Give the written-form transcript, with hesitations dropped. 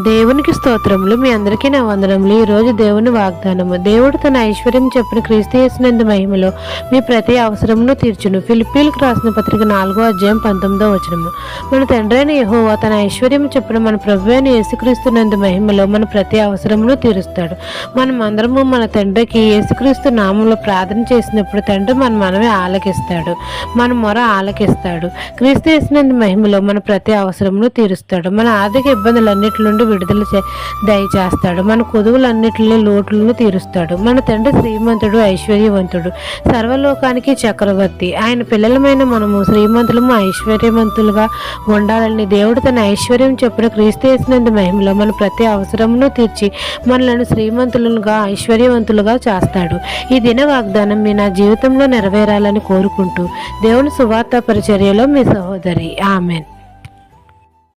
దేవునికి స్తోత్రములు. మీ అందరికీ నా వందనములు. ఈరోజు దేవుని వాగ్దానము. దేవుడు తన ఐశ్వర్యం చెప్పిన క్రీస్తు యేసునందు మహిమలో మీ ప్రతి అవసరమును తీర్చును. ఫిలిప్పీలకు రాసిన పత్రిక 4:19 మన తండ్రి అయిన యెహోవా తన ఐశ్వర్యం చెప్పిన మన ప్రభు అయిన యేసుక్రీస్తునందు మహిమలో మన ప్రతి అవసరమును తీరుస్తాడు. మనం అందరము మన తండ్రికి యేసుక్రీస్తు నామంలో ప్రార్థన చేసినప్పుడు తండ్రి మన మనమే ఆలకిస్తాడు, మన మొర ఆలకిస్తాడు. క్రీస్తు యేసునందు మహిమలో మన ప్రతి అవసరమును తీరుస్తాడు. మన ఆర్థిక ఇబ్బందులన్నిటి నుండి విడుదల దయచేస్తాడు. మన కొదువులన్నిటిలో లోట్లను తీరుస్తాడు. మన తండ్రి శ్రీమంతుడు, ఐశ్వర్యవంతుడు, సర్వలోకానికి చక్రవర్తి. ఆయన పిల్లలమైన మనము శ్రీమంతులము, ఐశ్వర్యవంతులుగా ఉండాలని దేవుడు తన ఐశ్వర్యం చెప్పిన క్రీస్తు యేసునందు మహిమలో మన ప్రతి అవసరమును తీర్చి మనలను శ్రీమంతులుగా, ఐశ్వర్యవంతులుగా చేస్తాడు. ఈ దిన వాగ్దానం మీ నా జీవితంలో నెరవేరాలని కోరుకుంటూ దేవుని సువార్త పరిచర్యలో మీ సహోదరి. ఆమెన్.